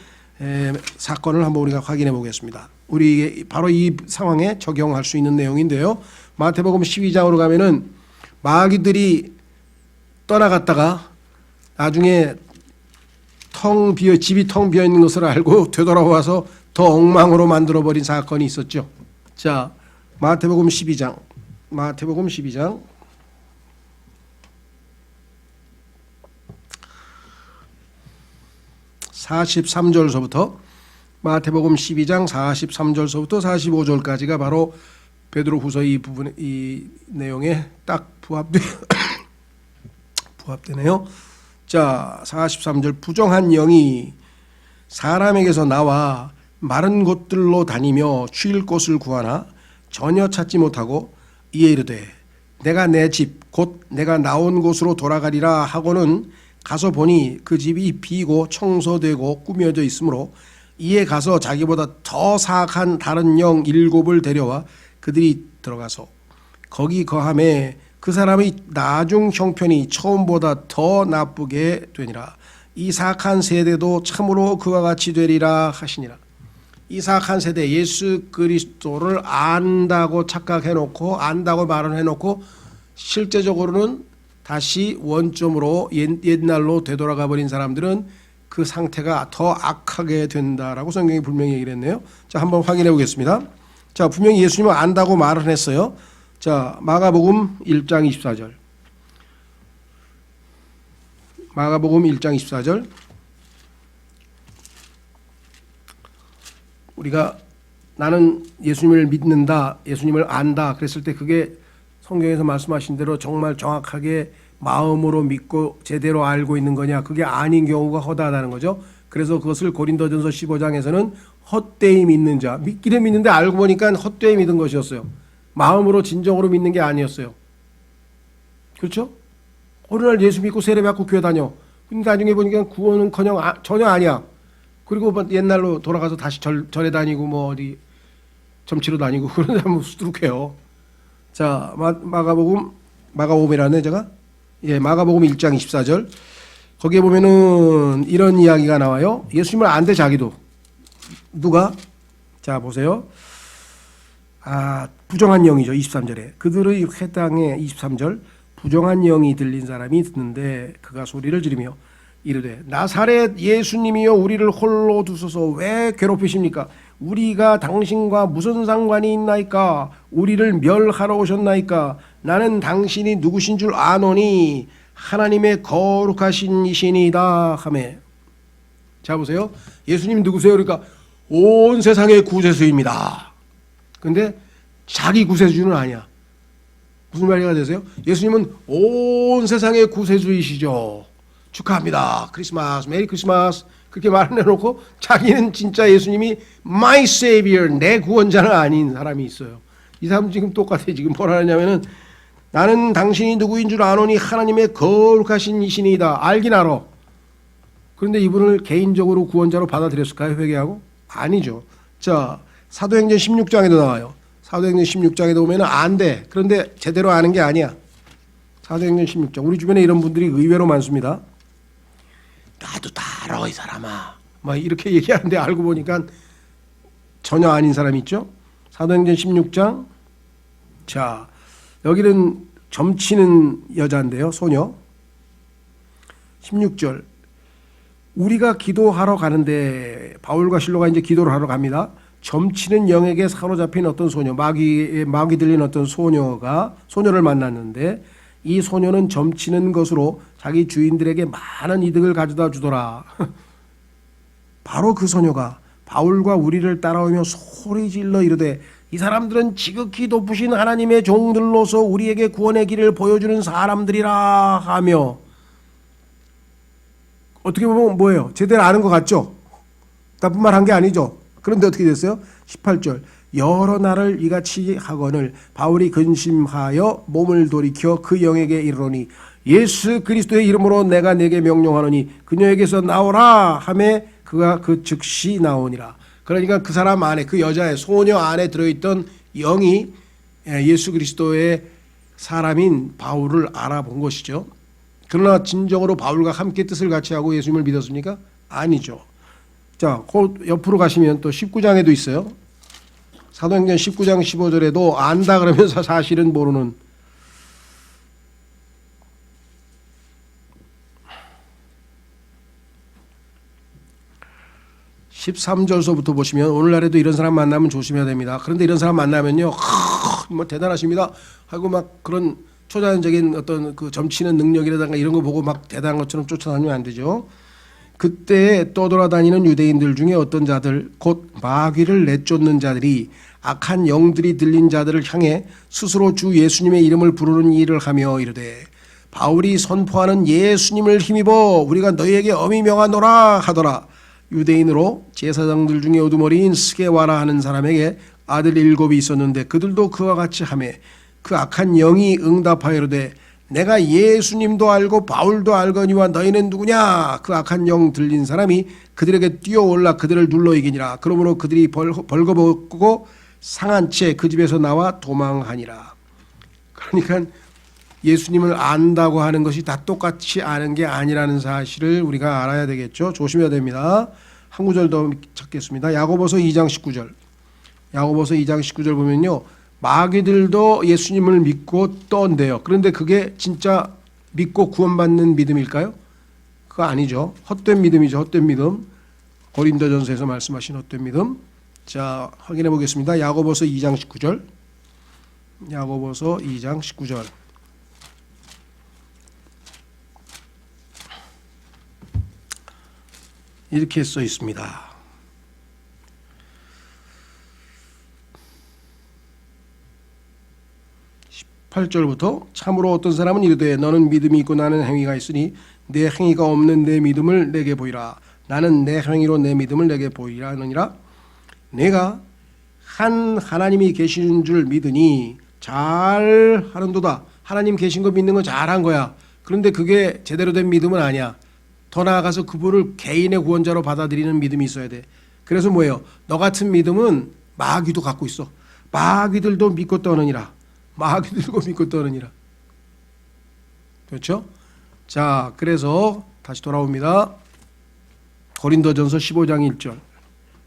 사건을 한번 우리가 확인해 보겠습니다. 우리 바로 이 상황에 적용할 수 있는 내용인데요. 마태복음 12장으로 가면은 마귀들이 떠나갔다가 나중에 집이 텅 비어 있는 것을 알고 되돌아와서 더 엉망으로 만들어 버린 사건이 있었죠. 자, 마태복음 12장 43절서부터 마태복음 12장 43절서부터 45절까지가 바로 베드로후서 이 내용에 딱 부합되네요. 자, 43절 부정한 영이 사람에게서 나와 마른 곳들로 다니며 쉴 곳을 구하나 전혀 찾지 못하고 이에 이르되 내가 내 집 곧 내가 나온 곳으로 돌아가리라 하고는 가서 보니 그 집이 비고 청소되고 꾸며져 있으므로 이에 가서 자기보다 더 사악한 다른 영 7을 데려와 그들이 들어가서 거기 거함에 그 사람의 나중 형편이 처음보다 더 나쁘게 되니라. 이 사악한 세대도 참으로 그와 같이 되리라 하시니라. 이 사악한 세대 예수 그리스도를 안다고 착각해놓고 안다고 말을 해놓고 실제적으로는 다시 원점으로 옛날로 되돌아가 버린 사람들은 그 상태가 더 악하게 된다라고 성경이 분명히 얘기를 했네요. 자, 한번 확인해 보겠습니다. 자, 분명히 예수님은 안다고 말을 했어요. 자, 마가복음 1장 24절. 마가복음 1장 24절. 우리가 나는 예수님을 믿는다, 예수님을 안다 그랬을 때 그게 성경에서 말씀하신 대로 정말 정확하게 마음으로 믿고 제대로 알고 있는 거냐, 그게 아닌 경우가 허다하다는 거죠. 그래서 그것을 고린도전서 15장에서는 헛되이 믿는 자, 믿기는 믿는데 알고 보니까 헛되이 믿은 것이었어요. 마음으로 진정으로 믿는 게 아니었어요. 그렇죠? 어느 날 예수 믿고 세례 받고 교회 다녀. 근데 나중에 보니까 구원은커녕 전혀 아니야. 그리고 옛날로 돌아가서 다시 절에 다니고 뭐 어디 점치러 다니고 그런 사람 수두룩해요. 자, 마가복음이라네 제가. 예, 마가복음 1장 24절. 거기에 보면은 이런 이야기가 나와요. 예수님을 안 돼 자기도. 누가? 자, 보세요. 부정한 영이죠. 23절에. 그들의 회당에 23절. 부정한 영이 들린 사람이 듣는데 그가 소리를 지르며 이르되 나사렛 예수님이여 우리를 홀로 두소서 왜 괴롭히십니까? 우리가 당신과 무슨 상관이 있나이까? 우리를 멸하러 오셨나이까? 나는 당신이 누구신 줄 아노니 하나님의 거룩하신 이시니이다 하매. 자, 보세요. 예수님 누구세요? 그러니까 온 세상의 구세주입니다. 근데 자기 구세주는 아니야. 무슨 말이가 되세요? 예수님은 온 세상의 구세주이시죠. 축하합니다. 크리스마스, 메리 크리스마스. 그렇게 말을 해놓고 자기는 진짜 예수님이 my savior, 내 구원자는 아닌 사람이 있어요. 이 사람 지금 똑같아요. 지금 뭐라 하냐면은 나는 당신이 누구인 줄 아노니 하나님의 거룩하신 이신이다. 알긴 알아. 그런데 이분을 개인적으로 구원자로 받아들였을까요? 회개하고? 아니죠. 자, 사도행전 16장에도 나와요. 사도행전 16장에도 보면 안 돼. 그런데 제대로 아는 게 아니야. 사도행전 16장. 우리 주변에 이런 분들이 의외로 많습니다. 나도 다 알아 이 사람아. 막 이렇게 얘기하는데 알고 보니까 전혀 아닌 사람이 있죠. 사도행전 16장. 자, 여기는 점치는 여자인데요. 소녀. 16절. 우리가 기도하러 가는데 바울과 실로가 이제 기도를 하러 갑니다. 점치는 영에게 사로잡힌 어떤 소녀, 마귀 들린 어떤 소녀를 만났는데 이 소녀는 점치는 것으로 자기 주인들에게 많은 이득을 가져다 주더라. 바로 그 소녀가 바울과 우리를 따라오며 소리질러 이르되 이 사람들은 지극히 높으신 하나님의 종들로서 우리에게 구원의 길을 보여주는 사람들이라 하며, 어떻게 보면 뭐예요? 제대로 아는 것 같죠? 나쁜 말 한 게 아니죠? 그런데 어떻게 됐어요? 18절. 여러 날을 이같이 하거늘 바울이 근심하여 몸을 돌이켜 그 영에게 이르노니 예수 그리스도의 이름으로 내가 내게 명령하노니 그녀에게서 나오라 하매 그가 그 즉시 나오니라. 그러니까 그 사람 안에, 그 여자의 소녀 안에 들어있던 영이 예수 그리스도의 사람인 바울을 알아본 것이죠. 그러나 진정으로 바울과 함께 뜻을 같이 하고 예수님을 믿었습니까? 아니죠. 자, 그 옆으로 가시면 또 19장에도 있어요. 사도행전 19장 15절에도 안다 그러면서 사실은 모르는, 13절서부터 보시면 오늘날에도 이런 사람 만나면 조심해야 됩니다. 그런데 이런 사람 만나면요, 뭐 대단하십니다 하고 막 그런 초자연적인 어떤 그 점치는 능력이라든가 이런 거 보고 막 대단한 것처럼 쫓아다니면 안 되죠. 그때 떠돌아다니는 유대인들 중에 어떤 자들, 곧 마귀를 내쫓는 자들이 악한 영들이 들린 자들을 향해 스스로 주 예수님의 이름을 부르는 일을 하며 이르되 바울이 선포하는 예수님을 힘입어 우리가 너희에게 엄히 명하노라 하더라. 유대인으로 제사장들 중에 우두머리인 스게와라 하는 사람에게 아들 7이 있었는데 그들도 그와 같이 하매 그 악한 영이 응답하여 이르되 내가 예수님도 알고 바울도 알거니와 너희는 누구냐? 그 악한 영 들린 사람이 그들에게 뛰어올라 그들을 눌러 이기니라. 그러므로 그들이 벌거벗고 상한 채 그 집에서 나와 도망하니라. 그러니까 예수님을 안다고 하는 것이 다 똑같이 아는 게 아니라는 사실을 우리가 알아야 되겠죠. 조심해야 됩니다. 한 구절 더 찾겠습니다. 야고보서 2장 19절. 야고보서 2장 19절 보면요, 마귀들도 예수님을 믿고 떤대요. 그런데 그게 진짜 믿고 구원받는 믿음일까요? 그거 아니죠. 헛된 믿음이죠. 헛된 믿음. 고린도전서에서 말씀하신 헛된 믿음. 자, 확인해 보겠습니다. 야고보서 2장 19절. 야고보서 2장 19절. 이렇게 써 있습니다. 18절부터 참으로 어떤 사람은 이르되 너는 믿음이 있고 나는 행위가 있으니 내 행위가 없는 내 믿음을 내게 보이라. 나는 내 행위로 내 믿음을 내게 보이라 하느니라. 내가 한 하나님이 계시는 줄 믿으니 잘 하는도다. 하나님 계신 거 믿는 건 잘한 거야. 그런데 그게 제대로 된 믿음은 아니야. 더 나아가서 그분을 개인의 구원자로 받아들이는 믿음이 있어야 돼. 그래서 뭐예요? 너 같은 믿음은 마귀도 갖고 있어. 마귀들도 믿고 떠느니라. 마귀들도 믿고 떠느니라. 그렇죠? 자, 그래서 다시 돌아옵니다. 고린도전서 15장 1절.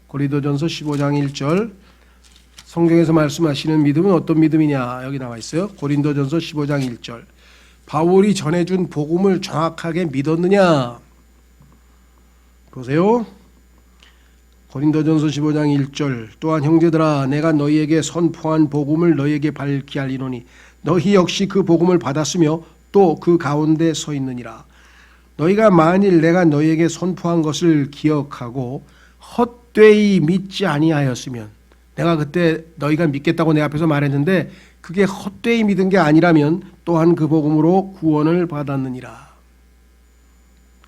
고린도전서 15장 1절. 성경에서 말씀하시는 믿음은 어떤 믿음이냐? 여기 나와 있어요. 고린도전서 15장 1절. 바울이 전해준 복음을 정확하게 믿었느냐? 보세요. 고린도전서 15장 1절. 또한 형제들아 내가 너희에게 선포한 복음을 너희에게 밝히 알리노니 너희 역시 그 복음을 받았으며 또 그 가운데 서 있느니라. 너희가 만일 내가 너희에게 선포한 것을 기억하고 헛되이 믿지 아니하였으면, 내가 그때 너희가 믿겠다고 내 앞에서 말했는데 그게 헛되이 믿은 게 아니라면 또한 그 복음으로 구원을 받았느니라.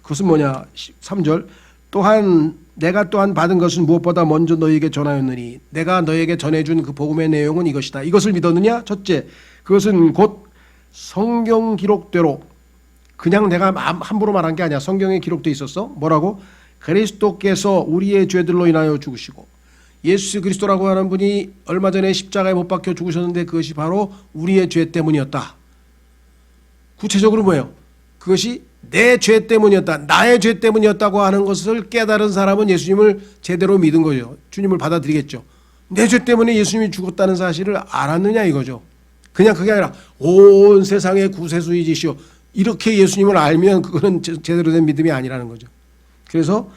그것은 뭐냐? 3절. 또한 내가 또한 받은 것은 무엇보다 먼저 너희에게 전하였느니 내가 너희에게 전해준 그 복음의 내용은 이것이다. 이것을 믿었느냐? 첫째, 그것은 곧 성경 기록대로, 그냥 내가 함부로 말한 게 아니야. 성경에 기록되어 있었어. 뭐라고? 그리스도께서 우리의 죄들로 인하여 죽으시고, 예수 그리스도라고 하는 분이 얼마 전에 십자가에 못 박혀 죽으셨는데 그것이 바로 우리의 죄 때문이었다. 구체적으로 뭐예요? 그것이 내 죄 때문이었다. 나의 죄 때문이었다고 하는 것을 깨달은 사람은 예수님을 제대로 믿은 거죠. 주님을 받아들이겠죠. 내 죄 때문에 예수님이 죽었다는 사실을 알았느냐 이거죠. 그냥 그게 아니라 온 세상의 구세주이시오 이렇게 예수님을 알면 그거는 제대로 된 믿음이 아니라는 거죠. 그래서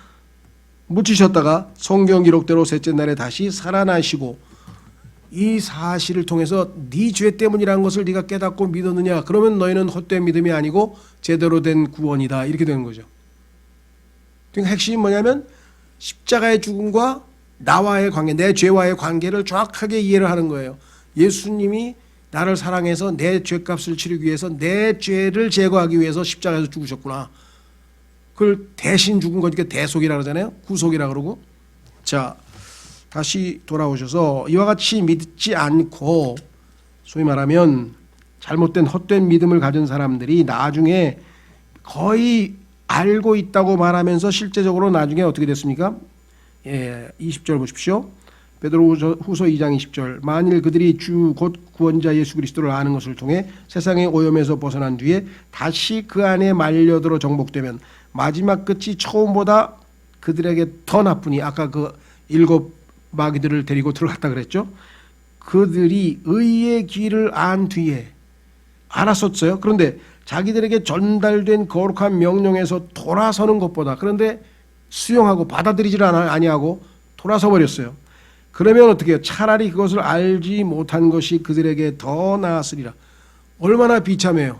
묻히셨다가 성경 기록대로 셋째 날에 다시 살아나시고 이 사실을 통해서 네 죄 때문이라는 것을 네가 깨닫고 믿었느냐, 그러면 너희는 헛된 믿음이 아니고 제대로 된 구원이다, 이렇게 되는 거죠. 그러니까 핵심이 뭐냐면 십자가의 죽음과 나와의 관계, 내 죄와의 관계를 정확하게 이해를 하는 거예요. 예수님이 나를 사랑해서 내 죄값을 치르기 위해서 내 죄를 제거하기 위해서 십자가에서 죽으셨구나. 그걸 대신 죽은 거니까 대속이라 그러잖아요. 구속이라 그러고. 자, 다시 돌아오셔서 이와 같이 믿지 않고 소위 말하면 잘못된 헛된 믿음을 가진 사람들이 나중에 거의 알고 있다고 말하면서 실제적으로 나중에 어떻게 됐습니까? 20절 보십시오. 베드로후서 2장 20절. 만일 그들이 주 곧 구원자 예수 그리스도를 아는 것을 통해 세상의 오염에서 벗어난 뒤에 다시 그 안에 말려들어 정복되면 마지막 끝이 처음보다 그들에게 더 나쁘니, 아까 그 7 마귀들을 데리고 들어갔다 그랬죠. 그들이 의의 길을 안 뒤에 알았었어요. 그런데 자기들에게 전달된 거룩한 명령에서 돌아서는 것보다, 그런데 수용하고 받아들이질 아니하고 돌아서 버렸어요. 그러면 어떻게 해요? 차라리 그것을 알지 못한 것이 그들에게 더 나았으리라. 얼마나 비참해요.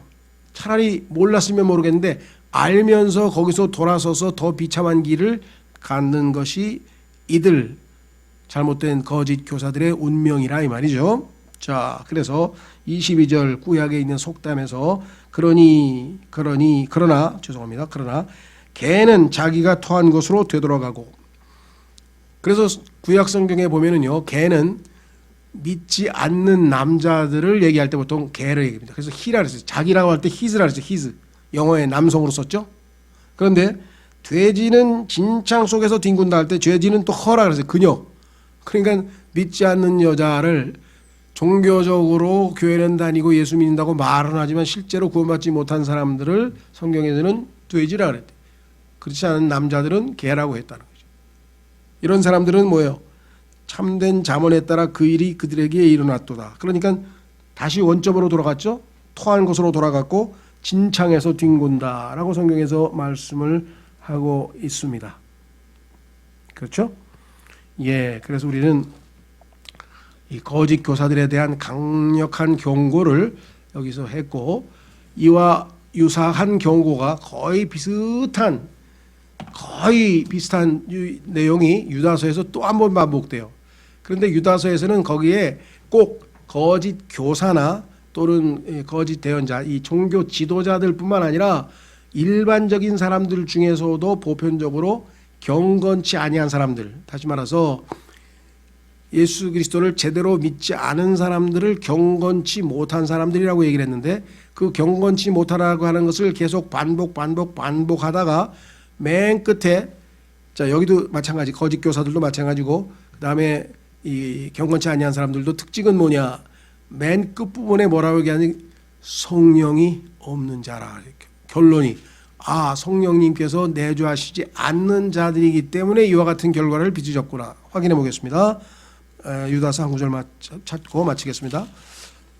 차라리 몰랐으면 모르겠는데 알면서 거기서 돌아서서 더 비참한 길을 갖는 것이 이들 잘못된 거짓 교사들의 운명이라 이 말이죠. 자, 그래서 22절 구약에 있는 속담에서 그러나 개는 자기가 토한 것으로 되돌아가고, 그래서 구약 성경에 보면은요, 개는 믿지 않는 남자들을 얘기할 때 보통 개를 얘기합니다. 그래서 히라 그랬어요. 자기라고 할 때 히즈라 그랬어요. 히즈. 영어에 남성으로 썼죠. 그런데 돼지는 진창 속에서 뒹군다 할 때 돼지는 또 허라 그랬어요. 그녀. 그러니까 믿지 않는 여자를 종교적으로 교회는 다니고 예수 믿는다고 말은 하지만 실제로 구원받지 못한 사람들을 성경에서는 돼지라 그랬대요. 그렇지 않은 남자들은 개라고 했다는 거죠. 이런 사람들은 뭐예요? 참된 잠언에 따라 그 일이 그들에게 일어났도다. 그러니까 다시 원점으로 돌아갔죠. 토한 곳으로 돌아갔고 진창에서 뒹군다라고 성경에서 말씀을 하고 있습니다. 그렇죠? 예, 그래서 우리는 이 거짓 교사들에 대한 강력한 경고를 여기서 했고, 이와 유사한 경고가 거의 비슷한 내용이 유다서에서 또 한 번 반복돼요. 그런데 유다서에서는 거기에 꼭 거짓 교사나 또는 거짓 대언자, 이 종교 지도자들뿐만 아니라 일반적인 사람들 중에서도 보편적으로 경건치 아니한 사람들, 다시 말해서 예수 그리스도를 제대로 믿지 않은 사람들을 경건치 못한 사람들이라고 얘기를 했는데, 그 경건치 못하라고 하는 것을 계속 반복하다가 맨 끝에, 자, 여기도 마찬가지, 거짓 교사들도 마찬가지고, 그 다음에 이 경건치 아니한 사람들도 특징은 뭐냐, 맨 끝부분에 뭐라고 얘기하니 성령이 없는 자라. 결론이 성령님께서 내주하시지 않는 자들이기 때문에 이와 같은 결과를 빚으셨구나. 확인해 보겠습니다. 유다서 한 구절 찾고 마치겠습니다.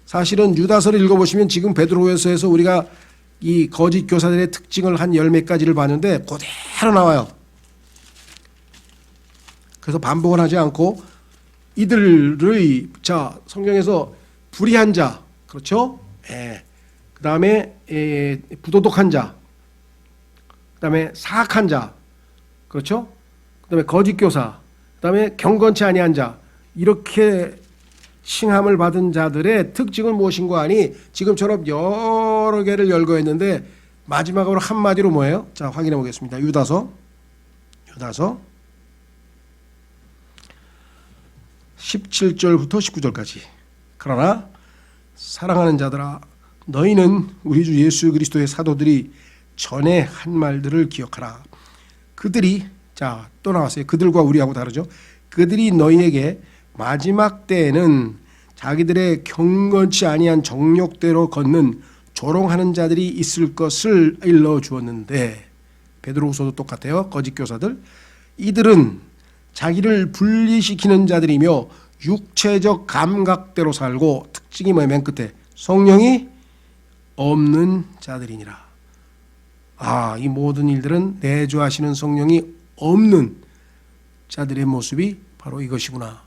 사실은 유다서를 읽어보시면 지금 베드로후서에서 우리가 이 거짓 교사들의 특징을 한 10몇 가지를 봤는데 그대로 나와요. 그래서 반복을 하지 않고 이들의, 자, 성경에서 불의한 자, 그렇죠? 그 다음에 부도덕한 자, 그 다음에 사악한 자, 그렇죠? 그 다음에 거짓 교사, 그 다음에 경건치 아니한 자, 이렇게 칭함을 받은 자들의 특징은 무엇인가 하니 지금처럼 여러 개를 열거했는데 마지막으로 한마디로 뭐예요? 자, 확인해 보겠습니다. 유다서 17절부터 19절까지. 그러나 사랑하는 자들아, 너희는 우리 주 예수 그리스도의 사도들이 전에 한 말들을 기억하라. 그들이, 자, 또 나왔어요. 그들과 우리하고 다르죠. 그들이 너희에게 마지막 때에는 자기들의 경건치 아니한 정욕대로 걷는 조롱하는 자들이 있을 것을 일러주었는데, 베드로후서도 똑같아요. 거짓 교사들. 이들은 자기를 분리시키는 자들이며 육체적 감각대로 살고, 특징이 뭐예요? 맨 끝에 성령이 없는 자들이니라. 이 모든 일들은 내주하시는 성령이 없는 자들의 모습이 바로 이것이구나.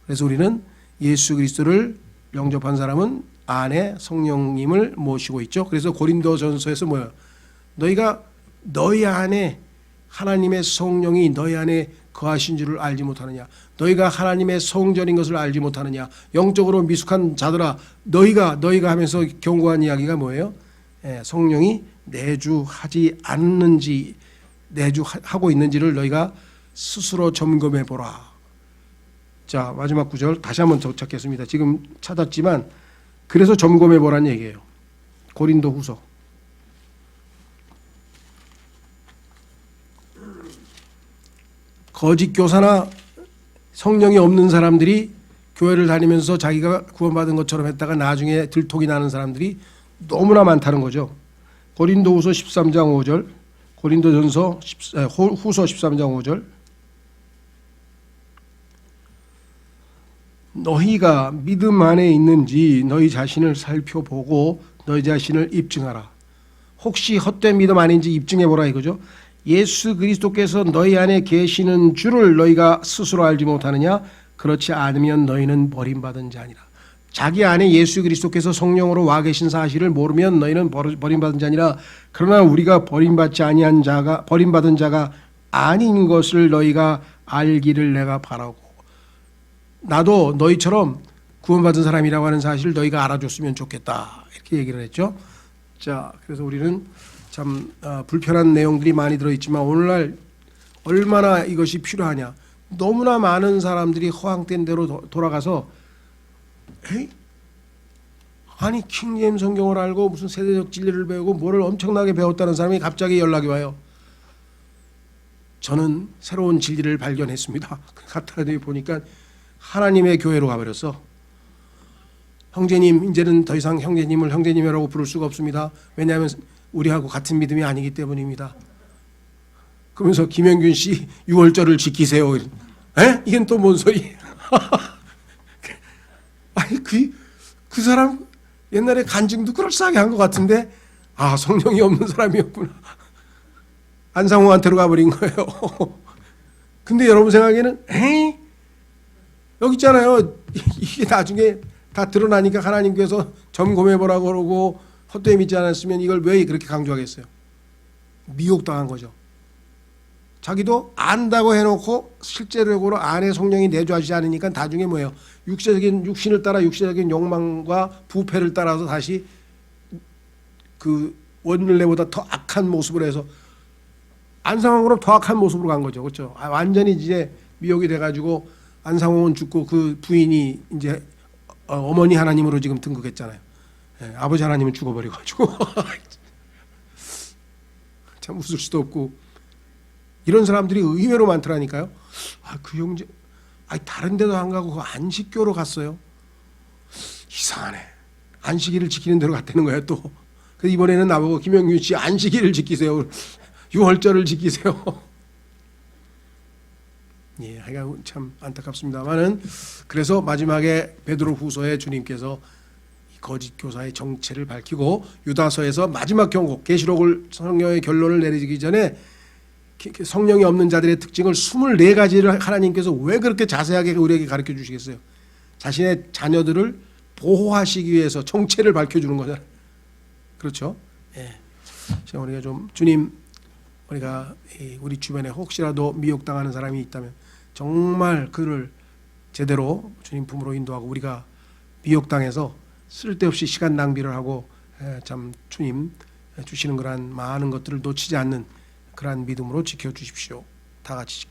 그래서 우리는 예수 그리스도를 영접한 사람은 안에 성령님을 모시고 있죠. 그래서 고린도전서에서 뭐예요? 너희가 너희 안에 하나님의 성령이 너희 안에 거하신 줄을 알지 못하느냐? 너희가 하나님의 성전인 것을 알지 못하느냐? 영적으로 미숙한 자들아, 너희가 하면서 경고한 이야기가 뭐예요? 성령이 내주하지 않는지, 내주하고 있는지를 너희가 스스로 점검해 보라. 자, 마지막 구절 다시 한번 더 찾겠습니다. 지금 찾았지만 그래서 점검해 보라는 얘기예요. 고린도후서. 거짓 교사나 성령이 없는 사람들이 교회를 다니면서 자기가 구원받은 것처럼 했다가 나중에 들통이 나는 사람들이 너무나 많다는 거죠. 고린도후서 13장 5절, 고린도전서 후서 13장 5절. 너희가 믿음 안에 있는지 너희 자신을 살펴보고 너희 자신을 입증하라. 혹시 헛된 믿음 아닌지 입증해보라 이거죠. 예수 그리스도께서 너희 안에 계시는 줄을 너희가 스스로 알지 못하느냐? 그렇지 않으면 너희는 버림받은 자니라. 자기 안에 예수 그리스도께서 성령으로 와 계신 사실을 모르면 너희는 버림받은 자니라. 그러나 우리가 버림받은 자가 아닌 것을 너희가 알기를 내가 바라고, 나도 너희처럼 구원받은 사람이라고 하는 사실을 너희가 알아줬으면 좋겠다, 이렇게 얘기를 했죠. 자, 그래서 우리는 참 불편한 내용들이 많이 들어있지만 오늘날 얼마나 이것이 필요하냐. 너무나 많은 사람들이 허황된 대로 돌아가서 아니 킹제임 성경을 알고 무슨 세대적 진리를 배우고 뭐를 엄청나게 배웠다는 사람이 갑자기 연락이 와요. 저는 새로운 진리를 발견했습니다. 갔다 보니까 하나님의 교회로 가버렸어. 형제님, 이제는 더 이상 형제님을 형제님이라고 부를 수가 없습니다. 왜냐하면 우리하고 같은 믿음이 아니기 때문입니다. 그러면서 김영균 씨 6월절을 지키세요. 이건 또 뭔 소리? 아니 그 사람 옛날에 간증도 그럴싸하게 한 것 같은데 성령이 없는 사람이었구나. 안상호한테로 가버린 거예요. 근데 여러분 생각에는 여기 있잖아요. 이게 나중에 다 드러나니까 하나님께서 점검해보라고 그러고 헛되이 믿지 않았으면 이걸 왜 그렇게 강조하겠어요? 미혹당한 거죠. 자기도 안다고 해놓고 실제적으로 안에 성령이 내주하지 않으니까 나중에 뭐예요? 육신을 따라 육신적인 욕망과 부패를 따라서 다시 그 원래보다 더 악한 모습으로 해서 안상홍으로 더 악한 모습으로 간 거죠. 그렇죠? 완전히 이제 미혹이 돼가지고 안상홍은 죽고 그 부인이 이제 어머니 하나님으로 지금 등극했잖아요. 아버지 하나님은 죽어버려가지고 참 웃을 수도 없고 이런 사람들이 의외로 많더라니까요. 그 형제 다른 데도 안 가고 그 안식교로 갔어요. 이상하네. 안식일을 지키는 대로 갔다는 거예요 또. 그래서 이번에는 나보고 김영균 씨 안식일을 지키세요. 6월절을 지키세요. 하여간 참 안타깝습니다만은 그래서 마지막에 베드로후서에 주님께서 거짓 교사의 정체를 밝히고 유다서에서 마지막 경고 계시록을 성령의 결론을 내리기 전에 성령이 없는 자들의 특징을 24가지를 하나님께서 왜 그렇게 자세하게 우리에게 가르쳐 주시겠어요? 자신의 자녀들을 보호하시기 위해서 정체를 밝혀주는 거잖아요. 그렇죠? 자, 우리가 좀 주님, 우리가 우리 주변에 혹시라도 미혹당하는 사람이 있다면 정말 그를 제대로 주님 품으로 인도하고 우리가 미혹당해서 쓸데없이 시간 낭비를 하고 참 주님 주시는 그러한 많은 것들을 놓치지 않는 그러한 믿음으로 지켜주십시오. 다 같이